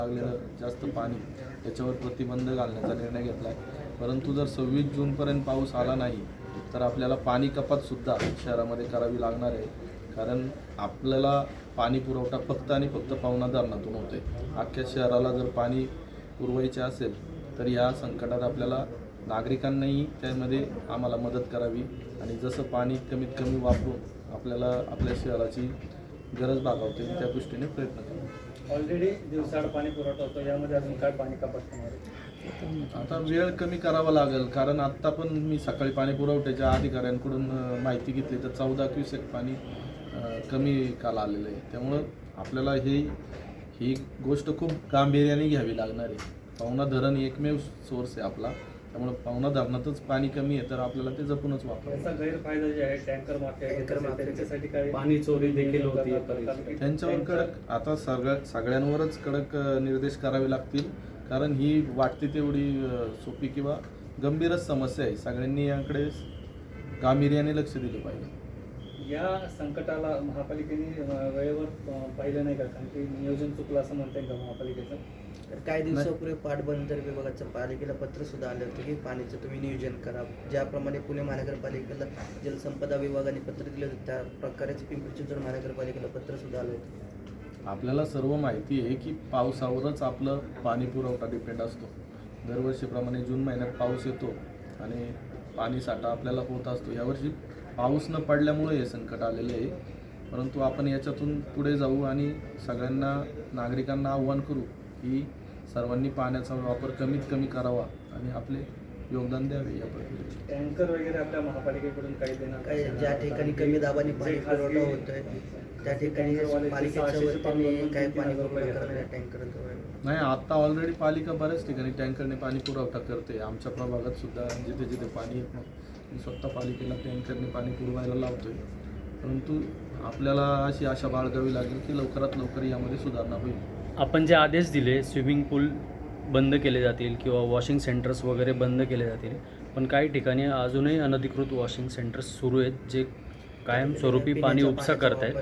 लागलेलं जास्त पाणी याच्यावर प्रतिबंध घालण्याचा निर्णय घेतला आहे. परंतु जर 26 जूनपर्यंत पाऊस आला नाही तर आपल्याला पाणी कपातसुद्धा शहरामध्ये करावी लागणार आहे. कारण आपल्याला पाणी पुरवठा फक्त आणि फक्त पवना धरणातून होते. अख्ख्या शहराला जर पाणी पुरवायचे असेल तर या संकटात आपल्याला नागरिकांनाही त्यामध्ये आम्हाला मदत करावी आणि जसं पाणी कमीत कमी वापरून आपल्याला आपल्या शहराची गरज भागवता येईल त्या दृष्टीने प्रयत्न करू. ऑलरेडी दिवसाआड पाणी पुरवठा होतो, यामध्ये अजून काय पाणी कपात होणार आहे? आता वेळ कमी करावा लागेल. कारण आत्ता पण मी सकाळी पाणी पुरवठ्याच्या अधिकाऱ्यांकडून माहिती घेतली तर 14 क्युसेक पाणी कमी काल आलेलं आहे. त्यामुळं आपल्याला ही गोष्ट खूप गांभीर्याने घ्यावी लागणार आहे. पवना धरण एकमेव सोर्स आहे आपला, त्यामुळे पवना धरणातच पाणी कमी आहे तर आपल्याला ते जपूनच वापरायचं. याचा गैरफायदा जे आहे टँकर माफिया त्यांच्यासाठी काय पाणी चोरी देखील होती. त्यांच्यावर कडक आता सगळ्यांवरच कडक निर्देश करावे लागतील. कारण ही वाटते तेवढी सोपी किंवा गंभीरच समस्या आहे. सगळ्यांनी याकडे गांभीर्याने लक्ष दिले पाहिजे. या संकटाला महापालिकेने वेळेवर पाहिलं नाही का? कारण की नियोजन चुकलं असं म्हणताय का महापालिकेचं? तर काही दिवसापूर्वी पाटबंधारे विभागाचं पालिकेला पत्र सुद्धा आलं होतं की पाण्याचं तुम्ही नियोजन करा. ज्याप्रमाणे पुणे महानगरपालिकेला जलसंपदा विभागाने पत्र दिलं होतं त्या प्रकारेच पिंपरी चिंचवड महानगरपालिकेला पत्र सुद्धा आलं होतं. आपल्याला सर्व माहिती आहे की पावसावरच आपलं पाणी पुरवठा डिपेंड असतो. दरवर्षीप्रमाणे जून महिन्यात पाऊस येतो आणि पाणी साठा आपल्याला होत असतो. यावर्षी पाऊस न पडल्यामुळे हे संकट आलेलं आहे. परंतु आपण याच्यातून पुढे जाऊ आणि सगळ्यांना नागरिकांना आव्हान करू की सर्वांनी पाण्याचा वापर कमीत कमी करावा आणि आपले योगदान द्यावे या प्रक्रियेत. टँकर वगैरे आपल्या महापालिकेकडून काही देणार? काही ज्या ठिकाणी कमी दाबाने पाणी पुरवठा होतोय त्या ठिकाणी पालिकेच्या वतीने काही पाणी पुरवठा करणाऱ्या टँकर नाही, आता ऑलरेडी पालिका बऱ्याच ठिकाणी टँकरने पाणी पुरवठा करते. आमच्या प्रभागात सुद्धा जिथे जिथे पाणी येत नाही मी स्वतः पालिकेला टँकरने पाणी पुरवायला लावतोय. परंतु आपल्याला अशी आशा बाळगावी लागेल की लवकरात लवकर यामध्ये सुधारणा होईल. आपण जे आदेश दिले स्विमिंग पूल बंद केले जातील किंवा वॉशिंग सेंटर्स वगैरे बंद केले जातील, पण काही ठिकाणी अजूनही अनधिकृत वॉशिंग सेंटर्स सुरू आहेत जे कायमस्वरूपी पाणी उपसा करत आहेत.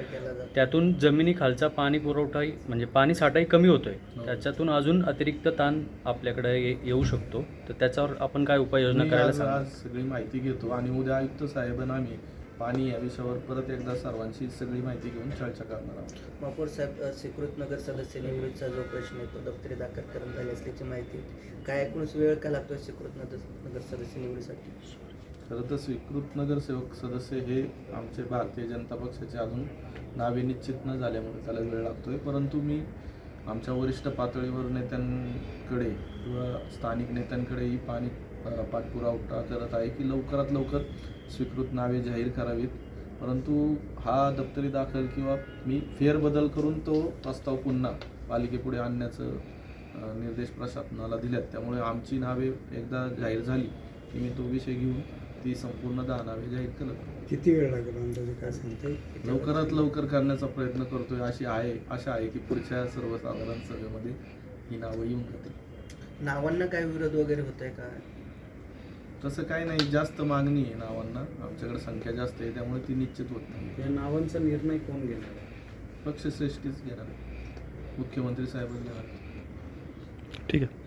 त्यातून जमिनीखालचा पाणी पुरवठाही म्हणजे पाणी साठाही कमी होतोय. त्याच्यातून अजून अतिरिक्त ताण आपल्याकडे येऊ शकतो. तर त्याच्यावर आपण काय उपाययोजना करायला सांगा? आज सगळी माहिती घेतो आणि उद्या आयुक्त साहेबांना आम्ही पाणी या विषयावर परत एकदा सर्वांची सगळी माहिती घेऊन चर्चा करणार आहोत. महापौर साहेब, स्वीकृत नगर सदस्य निवडीचा जो प्रश्न आहे तो दप्तरी दाखल करण्यात झाली असल्याची माहिती. काय एकूणच वेळ का लागतो स्वीकृत नगर सदस्य निवडीसाठी? खरं तर स्वीकृत नगरसेवक सदस्य हे आमचे भारतीय जनता पक्षाचे अजून नावे निश्चित न झाल्यामुळे त्याला वेळ लागतोय. परंतु मी आमच्या वरिष्ठ पातळीवर नेत्यांकडे किंवा स्थानिक नेत्यांकडेही पाणी पाठपुरावा करत आहे की लवकरात लवकर स्वीकृत नावे जाहीर करावीत. परंतु हा दप्तरी दाखल किंवा मी फेरबदल करून तो प्रस्ताव पुन्हा पालिकेपुढे आणण्याचं निर्देश प्रशासनाला दिल्यात. त्यामुळे आमची नावे एकदा जाहीर झाली की मी तो विषय घेऊन ती संपूर्ण 10 नावे जाहीर करत. किती वेळ लागेल अंदाजे काय सांगते? लवकरात लवकर करण्याचा प्रयत्न करतोय. आशा आहे की पुढच्या सर्वसाधारण सभेमध्ये ही नावं येऊन जातील. नावांना काय विरोध वगैरे होत आहे का? तसं काही नाही, जास्त मागणी आहे नावांना. आमच्याकडे संख्या जास्त आहे त्यामुळे ती निश्चित होत नाही. या नावांचा निर्णय कोण घेणार? पक्षश्रेष्ठीच घेणार, मुख्यमंत्री साहेबच घेणार. ठीक आहे.